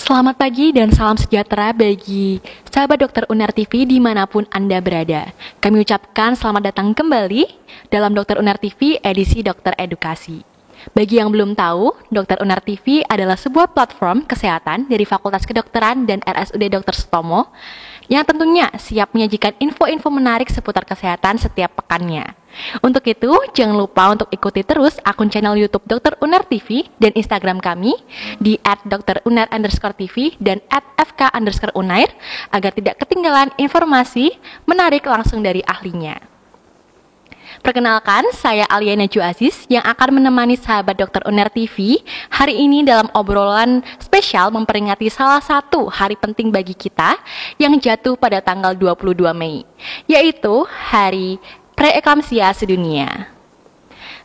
Selamat pagi dan salam sejahtera bagi sahabat Dokter Uner TV dimanapun Anda berada. Kami ucapkan selamat datang kembali dalam Dokter Uner TV edisi Dokter Edukasi. Bagi yang belum tahu, Dokter Uner TV adalah sebuah platform kesehatan dari Fakultas Kedokteran dan RSUD Dr. Sutomo yang tentunya siap menyajikan info-info menarik seputar kesehatan setiap pekannya. Untuk itu, jangan lupa untuk ikuti terus akun channel YouTube Dokter Uner TV dan Instagram kami di @dokteruner_tv dan @fk_unair agar tidak ketinggalan informasi menarik langsung dari ahlinya. Perkenalkan, saya Alia Najwa Aziz yang akan menemani sahabat Dokter Uner TV hari ini dalam obrolan spesial memperingati salah satu hari penting bagi kita yang jatuh pada tanggal 22 Mei, yaitu Hari Preeklamsia Sedunia.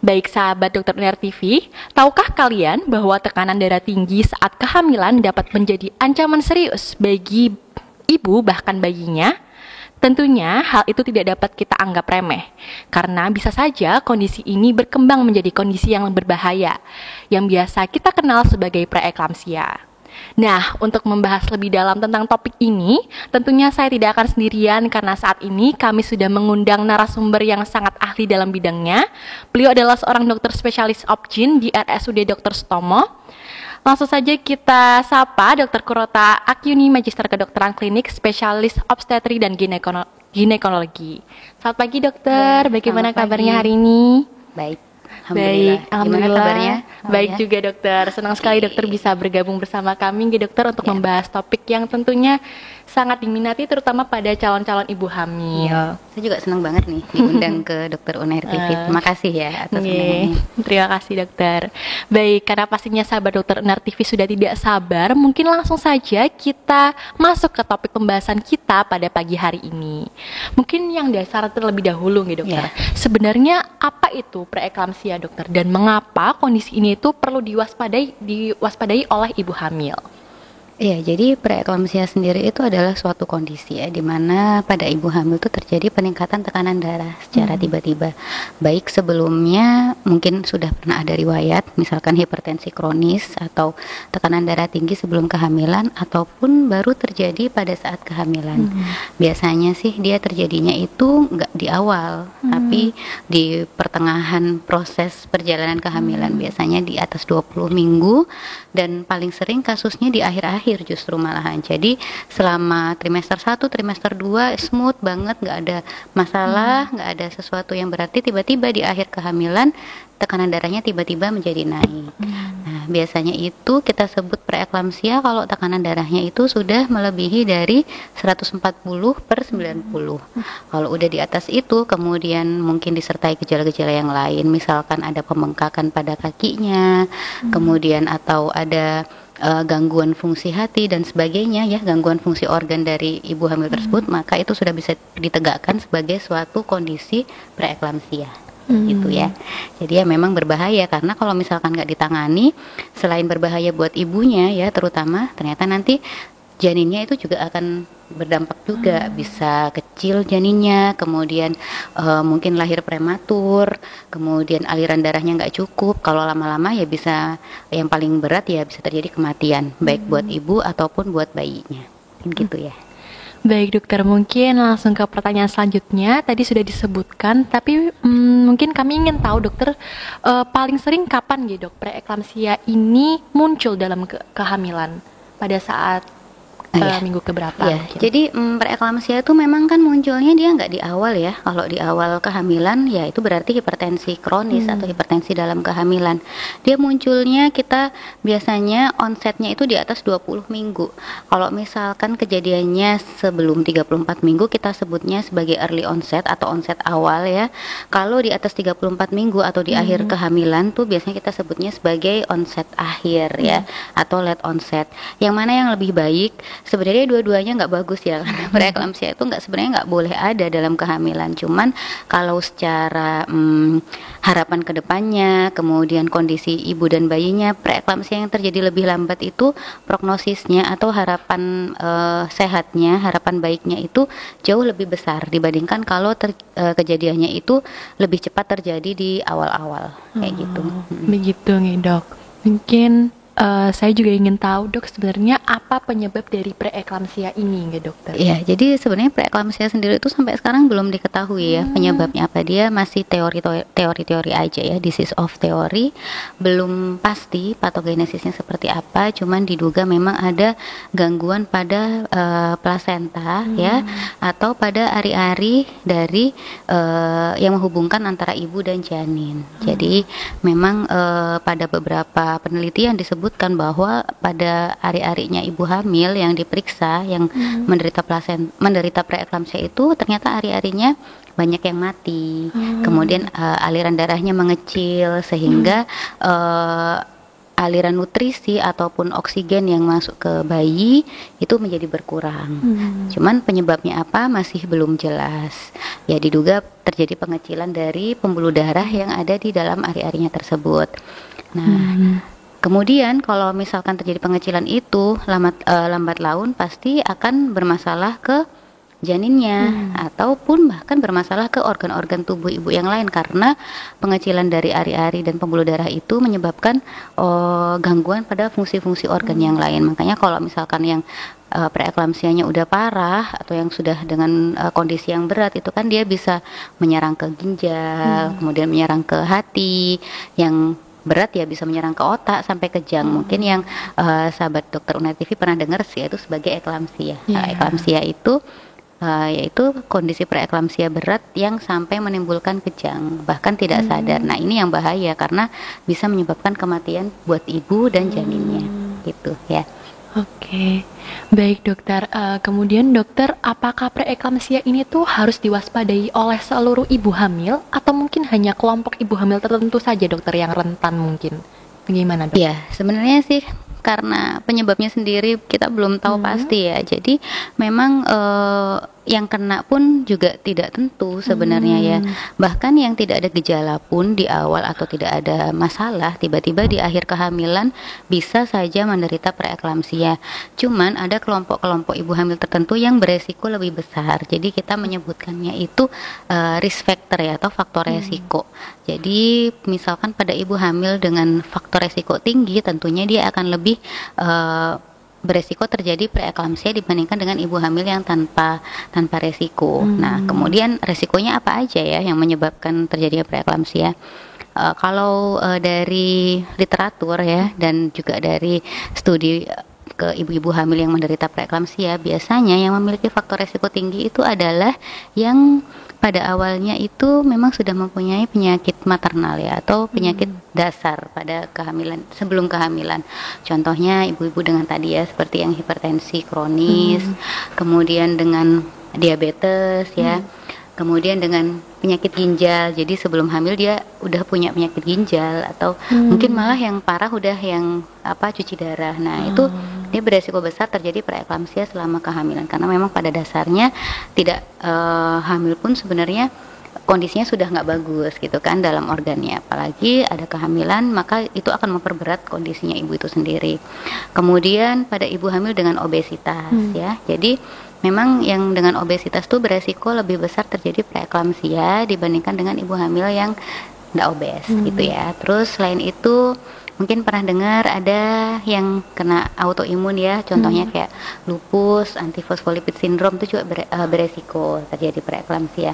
Baik sahabat Dokter Uner TV, tahukah kalian bahwa tekanan darah tinggi saat kehamilan dapat menjadi ancaman serius bagi ibu bahkan bayinya? Tentunya hal itu tidak dapat kita anggap remeh, karena bisa saja kondisi ini berkembang menjadi kondisi yang berbahaya, yang biasa kita kenal sebagai preeklamsia. Nah, untuk membahas lebih dalam tentang topik ini, tentunya saya tidak akan sendirian karena saat ini kami sudah mengundang narasumber yang sangat ahli dalam bidangnya. Beliau adalah seorang dokter spesialis obgyn di RSUD Dr. Sutomo. Langsung saja kita sapa Dr. Kurota Akyuni, Magister Kedokteran Klinik, Spesialis Obstetri dan Ginekologi. Selamat pagi dokter, bagaimana kabarnya hari ini? Baik, Baik, alhamdulillah. Gimana kabarnya? Baik juga dokter, senang sekali dokter bisa bergabung bersama kami dokter untuk membahas topik yang tentunya sangat diminati terutama pada calon-calon ibu hamil. Saya juga senang banget nih diundang ke Dokter Uner TV. Terima kasih ya atas undangannya. Terima kasih dokter. Baik, karena pastinya sahabat Dokter Uner TV sudah tidak sabar, mungkin langsung saja kita masuk ke topik pembahasan kita pada pagi hari ini. Mungkin yang dasar terlebih dahulu nih dokter. Sebenarnya apa itu preeklamsia dokter dan mengapa kondisi ini itu perlu diwaspadai oleh ibu hamil? Iya, jadi preeklamsia sendiri itu adalah suatu kondisi ya, di mana pada ibu hamil itu terjadi peningkatan tekanan darah secara tiba-tiba. Baik sebelumnya mungkin sudah pernah ada riwayat, misalkan hipertensi kronis atau tekanan darah tinggi sebelum kehamilan, ataupun baru terjadi pada saat kehamilan. Biasanya sih dia terjadinya itu nggak di awal, tapi di pertengahan proses perjalanan kehamilan, biasanya di atas 20 minggu, dan paling sering kasusnya di akhir-akhir justru malahan. Jadi selama trimester 1, trimester 2 smooth banget, nggak ada masalah, nggak ada sesuatu yang berarti, tiba-tiba di akhir kehamilan tekanan darahnya tiba-tiba menjadi naik. Nah, biasanya itu kita sebut preeklamsia kalau tekanan darahnya itu sudah melebihi dari 140/90. Kalau udah di atas itu, kemudian mungkin disertai gejala-gejala yang lain, misalkan ada pembengkakan pada kakinya, kemudian atau ada gangguan fungsi hati dan sebagainya ya, gangguan fungsi organ dari ibu hamil tersebut, maka itu sudah bisa ditegakkan sebagai suatu kondisi preeklamsia. Gitu ya. Jadi ya memang berbahaya, karena kalau misalkan nggak ditangani, selain berbahaya buat ibunya ya terutama, ternyata nanti janinnya itu juga akan berdampak juga, bisa kecil janinnya, kemudian mungkin lahir prematur, kemudian aliran darahnya nggak cukup. Kalau lama-lama ya bisa, yang paling berat ya bisa terjadi kematian, baik buat ibu ataupun buat bayinya, gitu ya. Baik dokter, mungkin langsung ke pertanyaan selanjutnya. Tadi sudah disebutkan, tapi mungkin kami ingin tahu dokter, paling sering kapan dok preeklamsia ini muncul dalam kehamilan, pada saat minggu keberapa? Jadi preeklamsia itu memang kan munculnya dia nggak di awal ya. Kalau di awal kehamilan ya itu berarti hipertensi kronis atau hipertensi dalam kehamilan. Dia munculnya kita biasanya onsetnya itu di atas 20 minggu. Kalau misalkan kejadiannya sebelum 34 minggu kita sebutnya sebagai early onset atau onset awal ya. Kalau di atas 34 minggu atau di akhir kehamilan tuh biasanya kita sebutnya sebagai onset akhir ya, atau late onset. Yang mana yang lebih baik? Sebenarnya dua-duanya nggak bagus ya, karena preeklamsia itu sebenarnya nggak boleh ada dalam kehamilan. Cuman kalau secara harapan kedepannya, kemudian kondisi ibu dan bayinya, preeklamsia yang terjadi lebih lambat itu prognosisnya atau harapan sehatnya, harapan baiknya itu jauh lebih besar dibandingkan kalau kejadiannya itu lebih cepat terjadi di awal-awal kayak gitu. Begitu nih dok. Mungkin Saya juga ingin tahu dok, sebenarnya apa penyebab dari preeklamsia ini nggak dokter? Ya, jadi sebenarnya preeklamsia sendiri itu sampai sekarang belum diketahui ya penyebabnya apa. Dia masih teori-teori aja ya, disease of theory, belum pasti patogenesisnya seperti apa. Cuman diduga memang ada gangguan pada plasenta ya, atau pada ari-ari dari yang menghubungkan antara ibu dan janin. Jadi memang pada beberapa penelitian disebutkan bahwa pada ari-arinya ibu hamil yang diperiksa yang menderita preeklamsia itu ternyata ari-arinya banyak yang mati. Kemudian aliran darahnya mengecil sehingga aliran nutrisi ataupun oksigen yang masuk ke bayi itu menjadi berkurang. Cuman penyebabnya apa masih belum jelas. Ya diduga terjadi pengecilan dari pembuluh darah yang ada di dalam ari-arinya tersebut. Nah, kemudian kalau misalkan terjadi pengecilan itu lambat laun pasti akan bermasalah ke janinnya ataupun bahkan bermasalah ke organ-organ tubuh ibu yang lain karena pengecilan dari ari-ari dan pembuluh darah itu menyebabkan gangguan pada fungsi-fungsi organ yang lain. Makanya kalau misalkan yang preeklamsianya udah parah atau yang sudah dengan kondisi yang berat itu kan dia bisa menyerang ke ginjal, kemudian menyerang ke hati, yang berat ya bisa menyerang ke otak sampai ke jang. Mungkin yang sahabat dokter Uner TV pernah dengar sih itu sebagai eklamsia. Eklamsia itu yaitu kondisi preeklamsia berat yang sampai menimbulkan kejang bahkan tidak sadar. Nah ini yang bahaya karena bisa menyebabkan kematian buat ibu dan janinnya gitu ya. Oke, baik dokter. Kemudian dokter, apakah preeklamsia ini tuh harus diwaspadai oleh seluruh ibu hamil atau mungkin hanya kelompok ibu hamil tertentu saja dokter yang rentan mungkin? Bagaimana dok? Ya sebenarnya sih karena penyebabnya sendiri kita belum tahu pasti ya. Jadi memang yang kena pun juga tidak tentu sebenarnya ya. Bahkan yang tidak ada gejala pun di awal atau tidak ada masalah, tiba-tiba di akhir kehamilan bisa saja menderita preeklamsia. Cuman ada kelompok-kelompok ibu hamil tertentu yang beresiko lebih besar. Jadi kita menyebutkannya itu risk factor ya atau faktor resiko. Jadi misalkan pada ibu hamil dengan faktor resiko tinggi tentunya dia akan lebih beresiko terjadi preeklamsia dibandingkan dengan ibu hamil yang tanpa resiko. Nah, kemudian resikonya apa aja ya yang menyebabkan terjadinya preeklamsia? Kalau dari literatur ya dan juga dari studi ke ibu-ibu hamil yang menderita preeklamsia, biasanya yang memiliki faktor resiko tinggi itu adalah yang pada awalnya itu memang sudah mempunyai penyakit maternal ya atau penyakit dasar pada kehamilan sebelum kehamilan. Contohnya ibu-ibu dengan tadi ya seperti yang hipertensi kronis, kemudian dengan diabetes ya. Kemudian dengan penyakit ginjal, jadi sebelum hamil dia udah punya penyakit ginjal atau mungkin malah yang parah udah yang cuci darah. Nah itu dia beresiko besar terjadi preeklamsia selama kehamilan karena memang pada dasarnya tidak hamil pun sebenarnya kondisinya sudah nggak bagus gitu kan dalam organnya, apalagi ada kehamilan maka itu akan memperberat kondisinya ibu itu sendiri. Kemudian pada ibu hamil dengan obesitas ya, jadi memang yang dengan obesitas tuh beresiko lebih besar terjadi preeklamsia dibandingkan dengan ibu hamil yang tidak obes gitu ya. Terus selain itu mungkin pernah dengar ada yang kena autoimun ya, contohnya kayak lupus, antifosfolipid syndrome itu juga beresiko terjadi preeklamsia.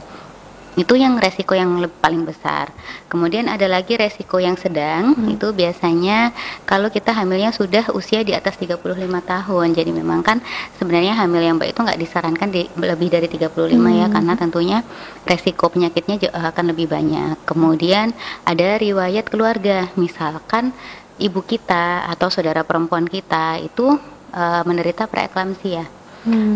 Itu yang resiko yang paling besar. Kemudian ada lagi resiko yang sedang, itu biasanya kalau kita hamilnya sudah usia di atas 35 tahun. Jadi memang kan sebenarnya hamil yang baik itu nggak disarankan lebih dari 35 ya, karena tentunya resiko penyakitnya akan lebih banyak. Kemudian ada riwayat keluarga, misalkan ibu kita atau saudara perempuan kita itu menderita preeklamsia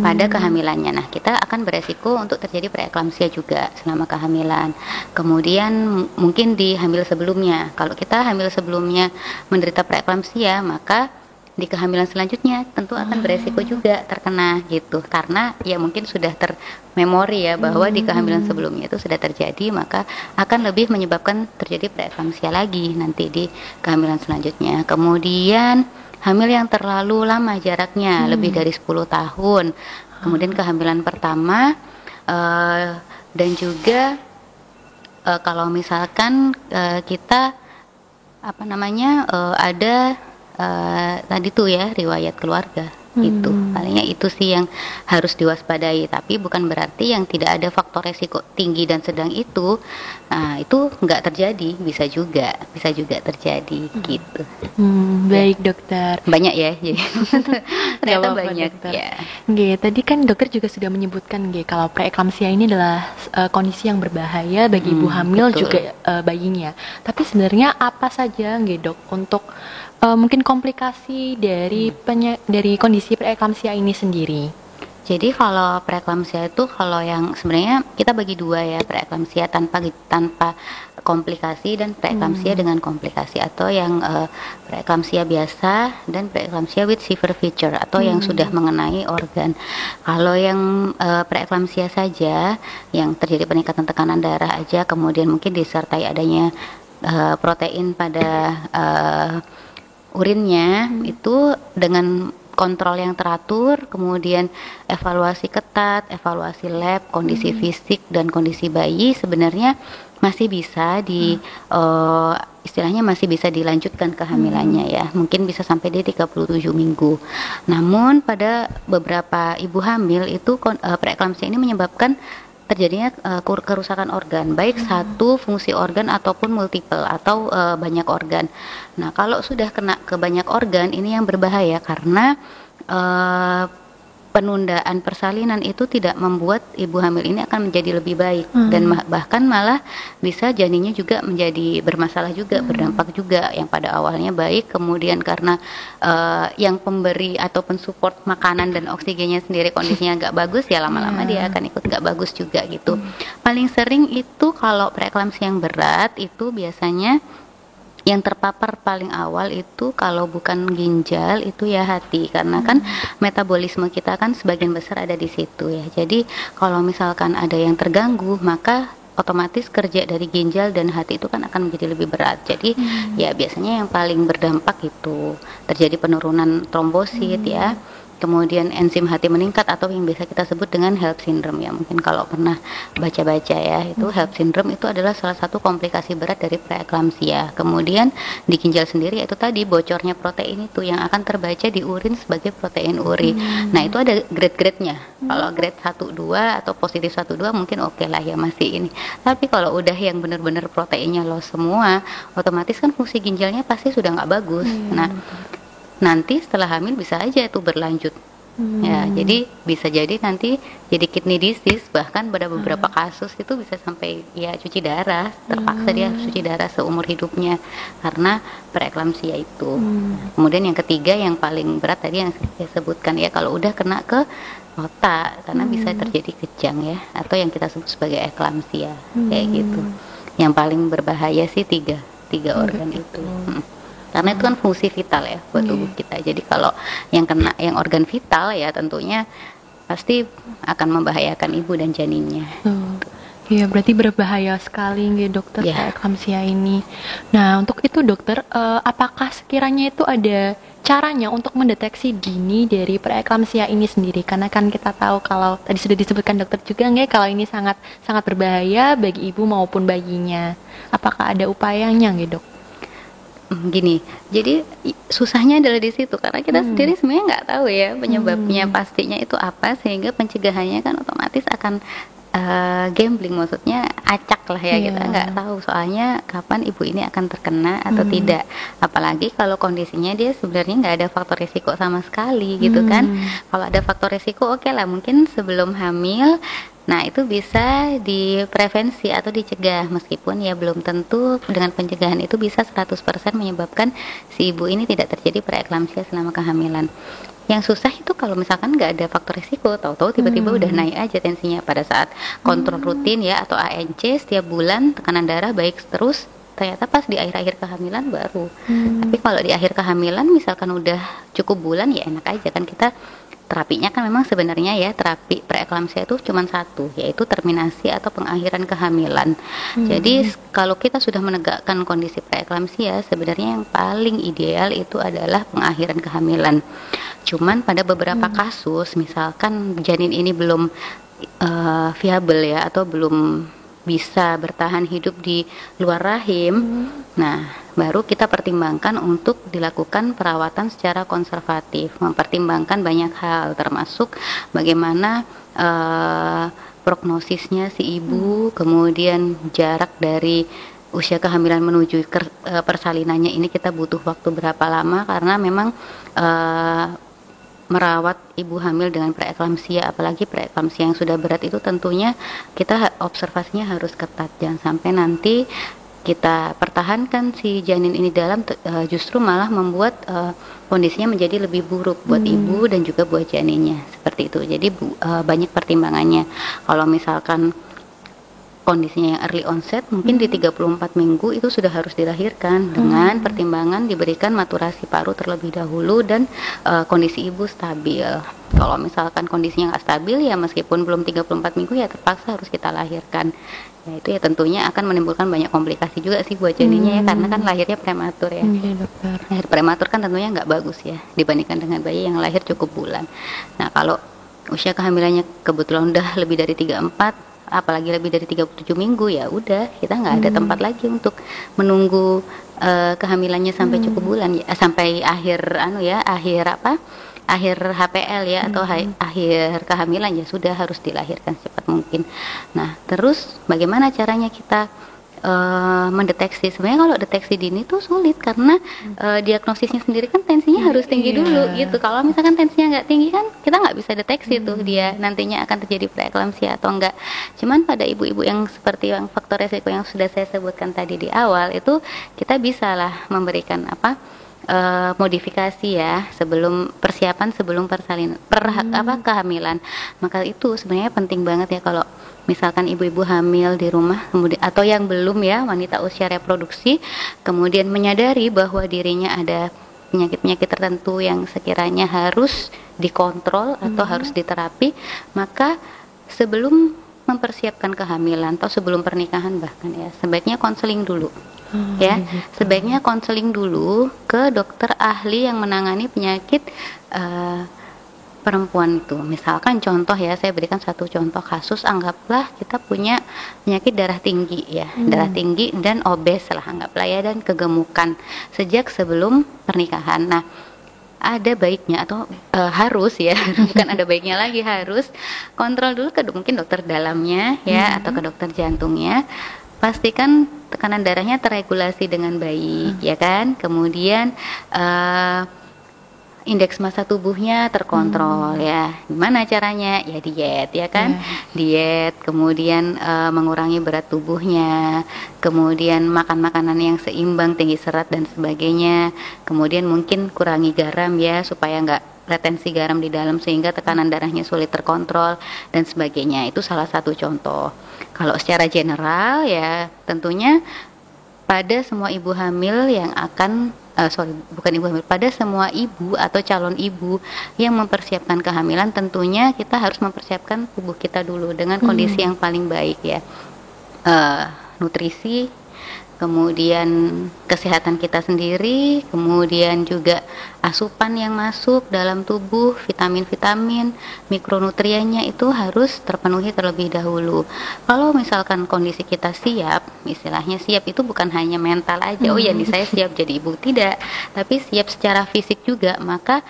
pada kehamilannya. Nah, kita akan beresiko untuk terjadi preeklamsia juga selama kehamilan. Kemudian mungkin di hamil sebelumnya. Kalau kita hamil sebelumnya menderita preeklamsia, maka di kehamilan selanjutnya tentu akan beresiko juga terkena gitu. Karena ya mungkin sudah termemori ya bahwa di kehamilan sebelumnya itu sudah terjadi, maka akan lebih menyebabkan terjadi preeklamsia lagi nanti di kehamilan selanjutnya. Kemudian hamil yang terlalu lama jaraknya, lebih dari 10 tahun. Kemudian kehamilan pertama dan juga kalau misalkan kita ada tadi tuh ya riwayat keluarga. Itu palingnya itu sih yang harus diwaspadai, tapi bukan berarti yang tidak ada faktor resiko tinggi dan sedang itu, nah itu nggak terjadi, bisa juga terjadi gitu. Baik dokter. Banyak ya, jadi ternyata apa-apa, banyak dokter. ya. Nggih, tadi kan dokter juga sudah menyebutkan nggih kalau preeklamsia ini adalah kondisi yang berbahaya bagi ibu hamil betul. juga bayinya. Tapi sebenarnya apa saja nggih dok untuk mungkin komplikasi dari dari kondisi preeklamsia ini sendiri? Jadi kalau preeklamsia itu kalau yang sebenarnya kita bagi dua ya, preeklamsia tanpa komplikasi dan preeklamsia dengan komplikasi, atau yang preeklamsia biasa dan preeklamsia with severe feature atau yang sudah mengenai organ. Kalau yang preeklamsia saja yang terjadi peningkatan tekanan darah aja, kemudian mungkin disertai adanya protein pada urinnya, itu dengan kontrol yang teratur, kemudian evaluasi ketat, evaluasi lab, kondisi fisik dan kondisi bayi, sebenarnya masih bisa istilahnya masih bisa dilanjutkan kehamilannya ya, mungkin bisa sampai di 37 minggu. Namun pada beberapa ibu hamil itu preeklamsia ini menyebabkan terjadinya kerusakan organ, baik satu fungsi organ ataupun multiple atau banyak organ. Nah, kalau sudah kena ke banyak organ, ini yang berbahaya karena penundaan persalinan itu tidak membuat ibu hamil ini akan menjadi lebih baik, dan bahkan malah bisa janinnya juga menjadi bermasalah juga, berdampak juga, yang pada awalnya baik, kemudian karena yang pemberi atau pensupport makanan dan oksigennya sendiri kondisinya nggak bagus, ya lama-lama dia akan ikut nggak bagus juga gitu. Paling sering itu kalau preeklamsia yang berat itu biasanya yang terpapar paling awal itu kalau bukan ginjal itu ya hati, karena kan metabolisme kita kan sebagian besar ada di situ ya. Jadi kalau misalkan ada yang terganggu, maka otomatis kerja dari ginjal dan hati itu kan akan menjadi lebih berat. Jadi ya biasanya yang paling berdampak itu terjadi penurunan trombosit ya. Kemudian enzim hati meningkat atau yang biasa kita sebut dengan HELLP syndrome ya. Mungkin kalau pernah baca-baca ya, itu HELLP syndrome itu adalah salah satu komplikasi berat dari preeklamsia. Kemudian di ginjal sendiri itu tadi bocornya protein itu yang akan terbaca di urin sebagai protein uri. Nah, itu ada grade-grade-nya. Kalau grade 1 2 atau positif 1 2 mungkin oke lah ya, masih ini. Tapi kalau udah yang benar-benar proteinnya low semua, otomatis kan fungsi ginjalnya pasti sudah nggak bagus. Nah, nanti setelah hamil bisa aja itu berlanjut ya, jadi bisa jadi nanti jadi kidney disease, bahkan pada beberapa kasus itu bisa sampai ya cuci darah, terpaksa dia harus cuci darah seumur hidupnya karena preeklamsia itu. Kemudian yang ketiga yang paling berat tadi yang saya sebutkan ya, kalau udah kena ke otak, karena bisa terjadi kejang ya, atau yang kita sebut sebagai eklamsia kayak gitu. Yang paling berbahaya sih tiga organ itu. Karena itu kan fungsi vital ya buat tubuh kita. Jadi kalau yang kena yang organ vital ya tentunya pasti akan membahayakan ibu dan janinnya. Iya, berarti berbahaya sekali nggih dokter preeklamsia ini. Nah, untuk itu dokter, apakah sekiranya itu ada caranya untuk mendeteksi dini dari preeklamsia ini sendiri? Karena kan kita tahu kalau tadi sudah disebutkan dokter juga nggih kalau ini sangat sangat berbahaya bagi ibu maupun bayinya. Apakah ada upayanya nggih dok? Gini, jadi susahnya adalah di situ karena kita sendiri sebenarnya nggak tahu ya penyebabnya pastinya itu apa, sehingga pencegahannya kan otomatis akan gambling, maksudnya acak lah ya, kita nggak tahu soalnya kapan ibu ini akan terkena atau tidak, apalagi kalau kondisinya dia sebenarnya nggak ada faktor risiko sama sekali gitu kan. Kalau ada faktor risiko oke lah, mungkin sebelum hamil. Nah, itu bisa diprevensi atau dicegah, meskipun ya belum tentu dengan pencegahan itu bisa 100% menyebabkan si ibu ini tidak terjadi preeklamsia selama kehamilan. Yang susah itu kalau misalkan nggak ada faktor risiko, tahu-tahu tiba-tiba udah naik aja tensinya pada saat kontrol rutin ya, atau ANC setiap bulan tekanan darah baik terus, ternyata pas di akhir-akhir kehamilan baru. Tapi kalau di akhir kehamilan misalkan udah cukup bulan ya enak aja kan, kita terapinya kan memang sebenarnya ya terapi preeklamsia itu cuma satu, yaitu terminasi atau pengakhiran kehamilan. Jadi kalau kita sudah menegakkan kondisi preeklamsia, sebenarnya yang paling ideal itu adalah pengakhiran kehamilan. Cuman pada beberapa kasus, misalkan janin ini belum viable ya, atau belum bisa bertahan hidup di luar rahim. Nah, baru kita pertimbangkan untuk dilakukan perawatan secara konservatif, mempertimbangkan banyak hal termasuk bagaimana prognosisnya si ibu, kemudian jarak dari usia kehamilan menuju persalinannya ini kita butuh waktu berapa lama, karena memang merawat ibu hamil dengan preeklamsia, apalagi preeklamsia yang sudah berat itu tentunya kita observasinya harus ketat, jangan sampai nanti kita pertahankan si janin ini dalam justru malah membuat kondisinya menjadi lebih buruk buat ibu dan juga buat janinnya, seperti itu. Jadi banyak pertimbangannya. Kalau misalkan kondisinya yang early onset, mungkin di 34 minggu itu sudah harus dilahirkan dengan pertimbangan diberikan maturasi paru terlebih dahulu dan kondisi ibu stabil. Kalau misalkan kondisinya nggak stabil, ya meskipun belum 34 minggu ya terpaksa harus kita lahirkan. Ya itu ya tentunya akan menimbulkan banyak komplikasi juga sih buat janinnya ya, karena kan lahirnya prematur ya. Dokter. Lahir prematur kan tentunya nggak bagus ya dibandingkan dengan bayi yang lahir cukup bulan. Nah kalau usia kehamilannya kebetulan udah lebih dari 34, apalagi lebih dari 37 minggu, ya udah kita nggak ada tempat lagi untuk menunggu kehamilannya sampai cukup bulan ya, sampai akhir akhir HPL ya, atau akhir kehamilan, ya sudah harus dilahirkan secepat mungkin. Nah terus bagaimana caranya kita mendeteksi? Sebenarnya kalau deteksi dini tuh sulit karena diagnosisnya sendiri kan tensinya harus tinggi dulu gitu. Kalau misalkan tensinya nggak tinggi kan kita nggak bisa deteksi tuh dia nantinya akan terjadi preeklamsia atau enggak. Cuman pada ibu-ibu yang seperti yang faktor resiko yang sudah saya sebutkan tadi di awal itu, kita bisa lah memberikan modifikasi ya sebelum persiapan sebelum kehamilan. Maka itu sebenarnya penting banget ya kalau misalkan ibu-ibu hamil di rumah kemudian atau yang belum ya, wanita usia reproduksi, kemudian menyadari bahwa dirinya ada penyakit-penyakit tertentu yang sekiranya harus dikontrol atau harus diterapi, maka sebelum mempersiapkan kehamilan atau sebelum pernikahan bahkan ya, sebaiknya konseling dulu. Sebaiknya konseling dulu ke dokter ahli yang menangani penyakit perempuan itu. Misalkan contoh ya, saya berikan satu contoh kasus, anggaplah kita punya penyakit darah tinggi ya, darah tinggi dan obes lah anggaplah ya, dan kegemukan sejak sebelum pernikahan. Nah, ada baiknya atau harus ya, bukan ada baiknya lagi, harus kontrol dulu ke mungkin dokter dalamnya ya, atau ke dokter jantungnya. Pastikan tekanan darahnya terregulasi dengan baik ya kan, kemudian indeks massa tubuhnya terkontrol ya. Gimana caranya? Ya diet ya kan, diet, kemudian mengurangi berat tubuhnya, kemudian makan makanan yang seimbang, tinggi serat dan sebagainya, kemudian mungkin kurangi garam ya supaya nggak retensi garam di dalam sehingga tekanan darahnya sulit terkontrol dan sebagainya. Itu salah satu contoh. Kalau secara general ya tentunya pada semua ibu hamil yang akan pada semua ibu atau calon ibu yang mempersiapkan kehamilan, tentunya kita harus mempersiapkan tubuh kita dulu dengan kondisi yang paling baik ya. Nutrisi, kemudian kesehatan kita sendiri, kemudian juga asupan yang masuk dalam tubuh, vitamin-vitamin, mikronutriennya itu harus terpenuhi terlebih dahulu. Kalau misalkan kondisi kita siap, istilahnya siap itu bukan hanya mental aja, oh ya nih saya siap jadi ibu, tidak, tapi siap secara fisik juga, maka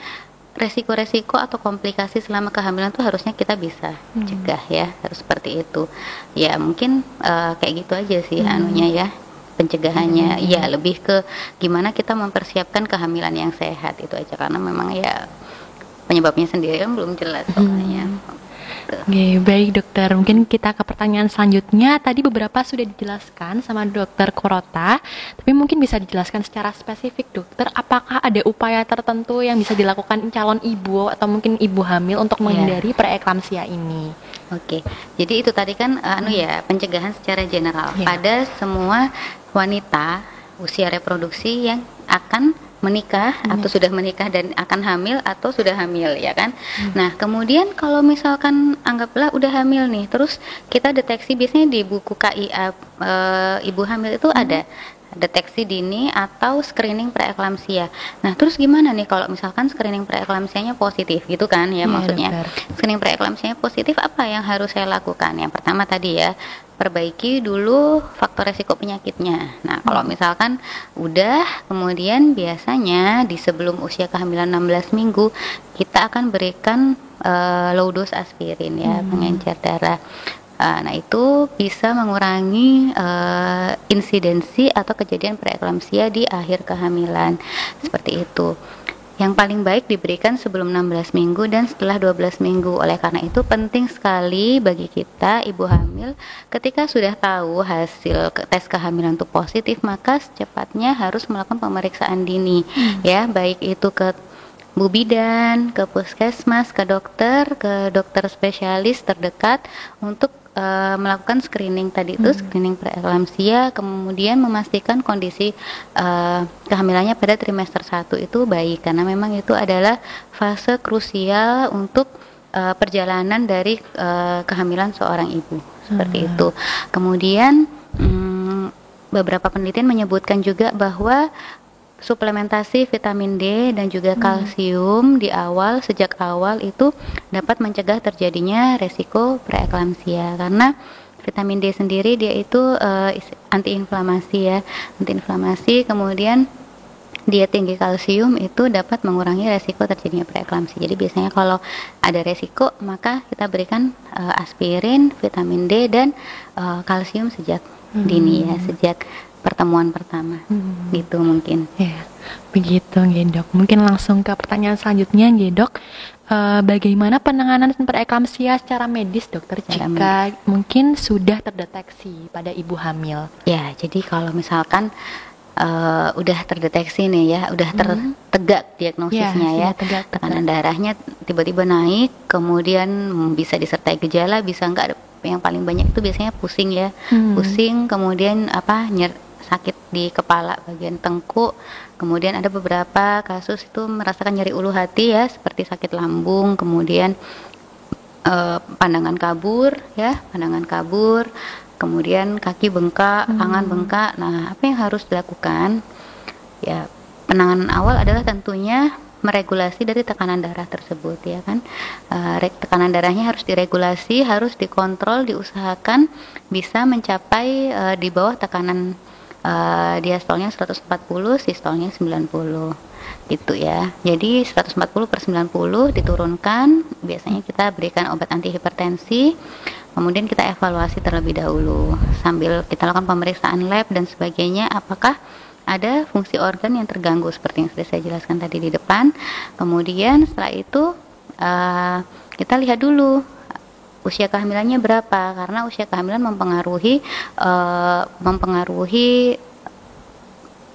resiko-resiko atau komplikasi selama kehamilan itu harusnya kita bisa cegah ya, harus seperti itu. Ya mungkin kayak gitu aja sih anunya ya, pencegahannya ya, lebih ke gimana kita mempersiapkan kehamilan yang sehat itu aja, karena memang ya penyebabnya sendiri kan belum jelas soalnya. Oke, baik dokter, mungkin kita ke pertanyaan selanjutnya. Tadi beberapa sudah dijelaskan sama dokter Korota, tapi mungkin bisa dijelaskan secara spesifik dokter, apakah ada upaya tertentu yang bisa dilakukan calon ibu atau mungkin ibu hamil untuk menghindari preeklamsia ini? Oke, jadi itu tadi kan pencegahan secara general pada semua wanita usia reproduksi yang akan menikah atau sudah menikah dan akan hamil atau sudah hamil ya kan. Nah kemudian kalau misalkan anggaplah udah hamil nih, terus kita deteksi, biasanya di buku KIA ibu hamil itu ada deteksi dini atau screening preeklamsia. Nah terus gimana nih kalau misalkan screening preeklamsianya positif gitu kan ya, maksudnya screening preeklamsianya positif, apa yang harus saya lakukan? Yang pertama tadi ya, perbaiki dulu faktor resiko penyakitnya. Nah, kalau misalkan udah, kemudian biasanya di sebelum usia kehamilan 16 minggu kita akan berikan low dose aspirin ya, pengencer darah. Nah, itu bisa mengurangi insidensi atau kejadian preeklamsia di akhir kehamilan. Seperti itu. Yang paling baik diberikan sebelum 16 minggu dan setelah 12 minggu. Oleh karena itu penting sekali bagi kita ibu hamil ketika sudah tahu hasil tes kehamilan itu positif, maka secepatnya harus melakukan pemeriksaan dini ya, baik itu ke Bu Bidan, ke puskesmas, ke dokter spesialis terdekat untuk melakukan screening tadi itu, screening preeklamsia, kemudian memastikan kondisi kehamilannya pada trimester 1 itu baik, karena memang itu adalah fase krusial untuk perjalanan dari kehamilan seorang ibu, seperti itu. Kemudian beberapa penelitian menyebutkan juga bahwa suplementasi vitamin D dan juga kalsium di awal, sejak awal itu dapat mencegah terjadinya resiko preeklamsia, karena vitamin D sendiri dia itu antiinflamasi ya, antiinflamasi. Kemudian dia tinggi kalsium itu dapat mengurangi resiko terjadinya preeklamsia. Jadi biasanya kalau ada resiko maka kita berikan aspirin, vitamin D dan kalsium sejak dini ya, sejak pertemuan pertama. Gitu mungkin. Ya, begitu nggih, Dok. Mungkin langsung ke pertanyaan selanjutnya nggih, Dok. Bagaimana penanganan preeklamsia secara medis, Dokter, jika mungkin sudah terdeteksi pada ibu hamil? Ya, jadi kalau misalkan udah terdeteksi nih ya, udah tegak diagnosisnya ya, tekanan darahnya tiba-tiba naik, kemudian bisa disertai gejala, bisa enggak. Yang paling banyak itu biasanya pusing ya, pusing, kemudian sakit di kepala bagian tengkuk, kemudian ada beberapa kasus itu merasakan nyeri ulu hati ya, seperti sakit lambung, kemudian pandangan kabur ya, kemudian kaki bengkak, tangan bengkak. Nah, apa yang harus dilakukan? Ya, penanganan awal adalah tentunya meregulasi dari tekanan darah tersebut ya kan. Tekanan darahnya harus diregulasi, harus dikontrol, diusahakan bisa mencapai di bawah tekanan diastolnya 140, sistolnya 90 gitu ya. Jadi 140/90 diturunkan, biasanya kita berikan obat antihipertensi, kemudian kita evaluasi terlebih dahulu sambil kita lakukan pemeriksaan lab dan sebagainya, apakah ada fungsi organ yang terganggu seperti yang sudah saya jelaskan tadi di depan. Kemudian setelah itu kita lihat dulu usia kehamilannya berapa, karena usia kehamilan mempengaruhi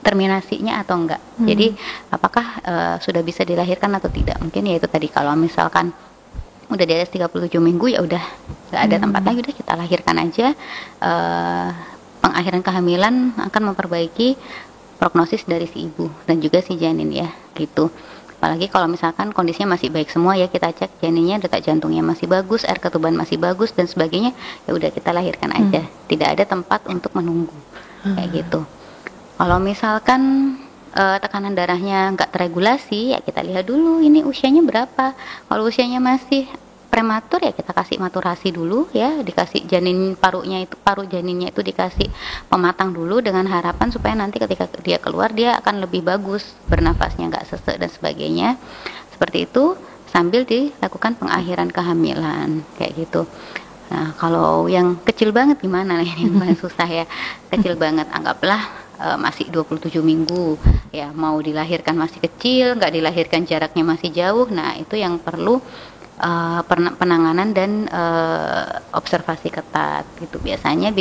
terminasinya atau enggak. Jadi apakah sudah bisa dilahirkan atau tidak. Mungkin ya itu tadi, kalau misalkan udah di atas 37 minggu ya udah nggak ada tempat lagi, udah kita lahirkan aja. Pengakhiran kehamilan akan memperbaiki prognosis dari si ibu dan juga si janin ya gitu. Apalagi kalau misalkan kondisinya masih baik semua ya, kita cek janinnya, detak jantungnya masih bagus, air ketuban masih bagus dan sebagainya, ya udah kita lahirkan aja. Tidak ada tempat untuk menunggu kayak gitu. Kalau misalkan tekanan darahnya nggak teregulasi, ya kita lihat dulu ini usianya berapa. Kalau usianya masih prematur ya kita kasih maturasi dulu ya, dikasih paru janinnya itu dikasih pematang dulu dengan harapan supaya nanti ketika dia keluar dia akan lebih bagus bernafasnya, nggak sesek dan sebagainya. Seperti itu sambil dilakukan pengakhiran kehamilan kayak gitu. Nah, kalau yang kecil banget gimana nih? Yang paling susah ya. Kecil banget, anggaplah masih 27 minggu ya, mau dilahirkan masih kecil, nggak dilahirkan jaraknya masih jauh. Nah, itu yang perlu penanganan dan observasi ketat gitu. Biasanya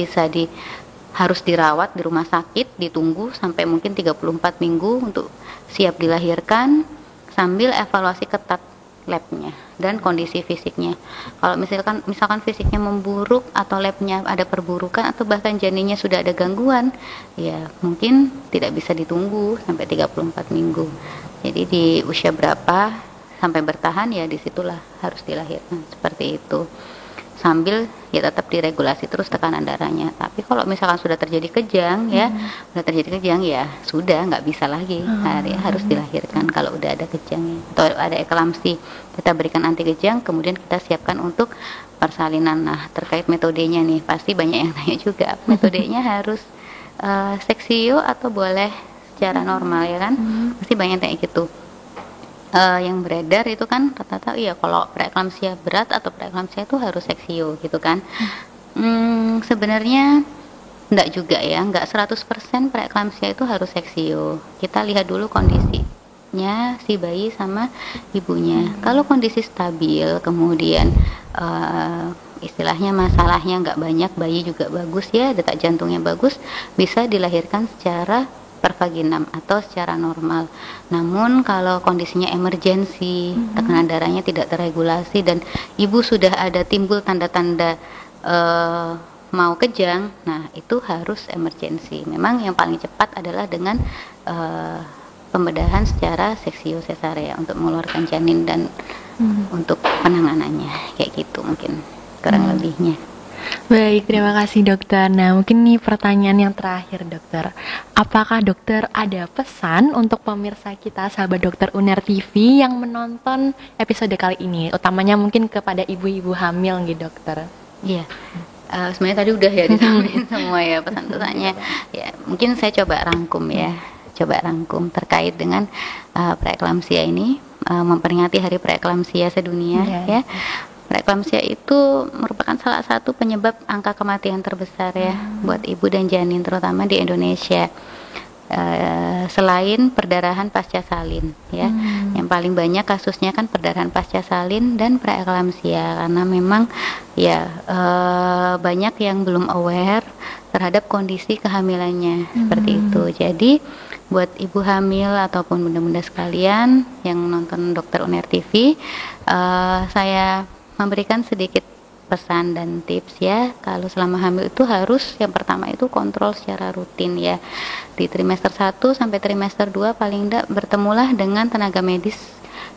harus dirawat di rumah sakit, ditunggu sampai mungkin 34 minggu untuk siap dilahirkan sambil evaluasi ketat labnya dan kondisi fisiknya. Kalau misalkan fisiknya memburuk atau labnya ada perburukan atau bahkan janinnya sudah ada gangguan, ya mungkin tidak bisa ditunggu sampai 34 minggu. Jadi di usia berapa sampai bertahan ya disitulah harus dilahirkan, seperti itu. sambil ya tetap diregulasi terus tekanan darahnya. Tapi kalau misalkan sudah terjadi kejang ya, sudah nggak bisa lagi, harus dilahirkan kalau udah ada kejang atau ada eklamsi. Kita berikan anti kejang, kemudian kita siapkan untuk persalinan. Nah, terkait metodenya nih, pasti banyak yang tanya juga, metodenya harus seksio atau boleh secara normal ya kan? Pasti banyak yang tanya gitu. Yang beredar itu kan rata-rata iya kalau preeklamsia berat atau preeklamsia itu harus seksio gitu kan. Sebenarnya enggak juga ya, enggak 100% preeklamsia itu harus seksio. Kita lihat dulu kondisinya si bayi sama ibunya. Kalau kondisi stabil, kemudian istilahnya masalahnya enggak banyak, bayi juga bagus ya, detak jantungnya bagus, bisa dilahirkan secara per vaginam atau secara normal. Namun kalau kondisinya emergensi, tekanan darahnya tidak terregulasi dan ibu sudah ada timbul tanda-tanda mau kejang, nah itu harus emergensi. Memang yang paling cepat adalah dengan pembedahan secara seksio sesarea untuk mengeluarkan janin dan untuk penanganannya kayak gitu mungkin kurang lebihnya. Baik, terima kasih dokter. Nah, mungkin nih pertanyaan yang terakhir dokter. Apakah dokter ada pesan untuk pemirsa kita, sahabat dokter UNER TV yang menonton episode kali ini, utamanya mungkin kepada ibu-ibu hamil gitu dokter? Iya, sebenarnya tadi udah ya disampaikan semua ya pesan-pesannya. Ya, mungkin saya coba rangkum terkait dengan preeklamsia ini, memperingati Hari Preeklamsia Sedunia ya. Preeklamsia itu merupakan salah satu penyebab angka kematian terbesar ya buat ibu dan janin terutama di Indonesia. Selain perdarahan pasca salin ya, yang paling banyak kasusnya kan perdarahan pasca salin dan preeklamsia karena memang ya banyak yang belum aware terhadap kondisi kehamilannya seperti itu. Jadi buat ibu hamil ataupun bunda-bunda sekalian yang nonton dokter UNER TV, saya memberikan sedikit pesan dan tips ya. Kalau selama hamil itu harus yang pertama itu kontrol secara rutin ya. Di trimester 1 sampai trimester 2 paling tidak bertemulah dengan tenaga medis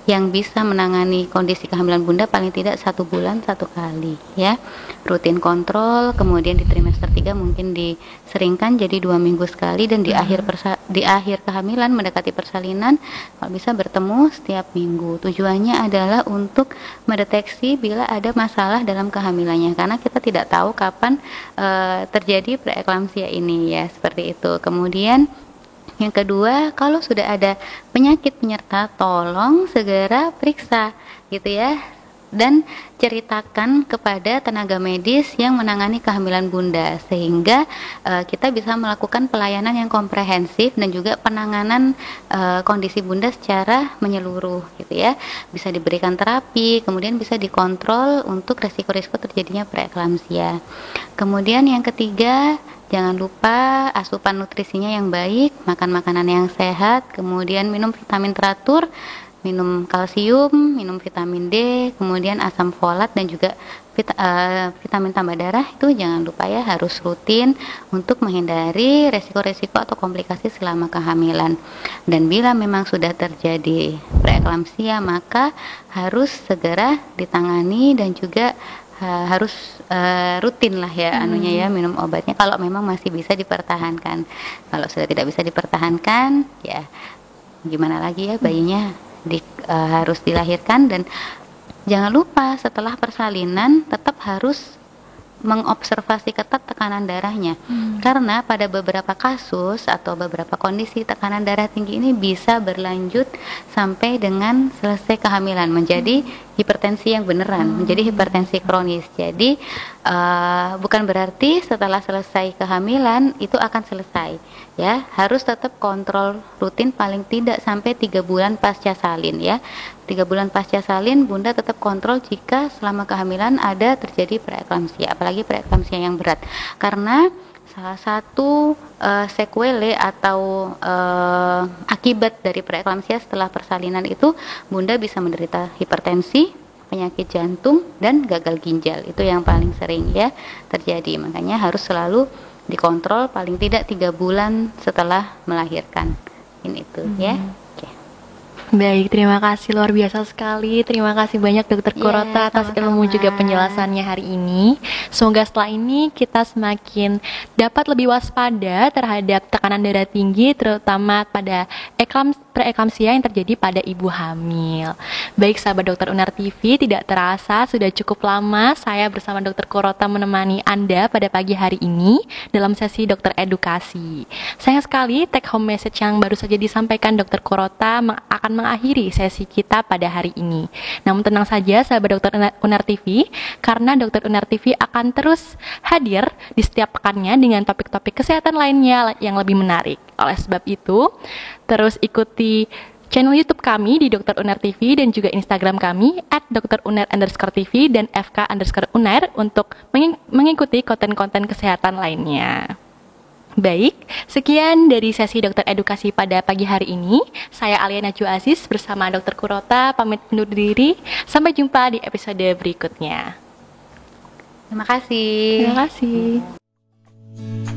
yang bisa menangani kondisi kehamilan bunda paling tidak 1 bulan 1 kali ya. Rutin kontrol, kemudian di trimester 3 mungkin diseringkan jadi 2 minggu sekali dan di akhir kehamilan mendekati persalinan kalau bisa bertemu setiap minggu. Tujuannya adalah untuk mendeteksi bila ada masalah dalam kehamilannya karena kita tidak tahu kapan terjadi preeklamsia ini ya, seperti itu. Kemudian yang kedua, kalau sudah ada penyakit penyerta, tolong segera periksa gitu ya. Dan ceritakan kepada tenaga medis yang menangani kehamilan bunda sehingga kita bisa melakukan pelayanan yang komprehensif dan juga penanganan kondisi bunda secara menyeluruh gitu ya. Bisa diberikan terapi, kemudian bisa dikontrol untuk resiko-resiko terjadinya preeklamsia. Kemudian yang ketiga, jangan lupa asupan nutrisinya yang baik, makan makanan yang sehat, kemudian minum vitamin teratur, minum kalsium, minum vitamin D, kemudian asam folat dan juga vitamin tambah darah itu jangan lupa ya, harus rutin untuk menghindari resiko-resiko atau komplikasi selama kehamilan. Dan bila memang sudah terjadi preeklamsia maka harus segera ditangani dan juga harus rutin lah ya anunya ya, minum obatnya kalau memang masih bisa dipertahankan. Kalau sudah tidak bisa dipertahankan ya gimana lagi ya, bayinya harus dilahirkan. Dan jangan lupa setelah persalinan tetap harus mengobservasi ketat tekanan darahnya karena pada beberapa kasus atau beberapa kondisi tekanan darah tinggi ini bisa berlanjut sampai dengan selesai kehamilan menjadi hipertensi yang beneran, menjadi hipertensi kronis. Jadi bukan berarti setelah selesai kehamilan itu akan selesai ya, harus tetap kontrol rutin paling tidak sampai 3 bulan pasca salin ya. 3 bulan pasca salin bunda tetap kontrol jika selama kehamilan ada terjadi preeklamsia, apalagi preeklamsia yang berat, karena salah satu sequelae atau akibat dari preeklamsia setelah persalinan itu bunda bisa menderita hipertensi, penyakit jantung dan gagal ginjal. Itu yang paling sering ya terjadi, makanya harus selalu dikontrol paling tidak 3 bulan setelah melahirkan ini itu ya. Baik, terima kasih luar biasa sekali. Terima kasih banyak Dokter Kurota atas ilmu juga penjelasannya hari ini. Semoga setelah ini kita semakin dapat lebih waspada terhadap tekanan darah tinggi, terutama pada preeklamsia yang terjadi pada ibu hamil. Baik sahabat Dokter Unar TV, tidak terasa sudah cukup lama saya bersama Dokter Kurota menemani Anda pada pagi hari ini dalam sesi Dokter Edukasi. Sayang sekali take home message yang baru saja disampaikan Dokter Kurota akan mengakhiri sesi kita pada hari ini. Namun tenang saja sahabat Dokter Unar TV, karena Dokter Unar TV akan terus hadir di setiap pekannya dengan topik-topik kesehatan lainnya yang lebih menarik. Oleh sebab itu, terus ikuti channel YouTube kami di Dokter Unar TV dan juga Instagram kami @dokterunar_tv dan fk_unair untuk mengikuti konten-konten kesehatan lainnya. Baik, sekian dari sesi Dokter Edukasi pada pagi hari ini. Saya Alia Najwa Aziz bersama Dokter Kurota pamit undur diri. Sampai jumpa di episode berikutnya. Terima kasih. Terima kasih.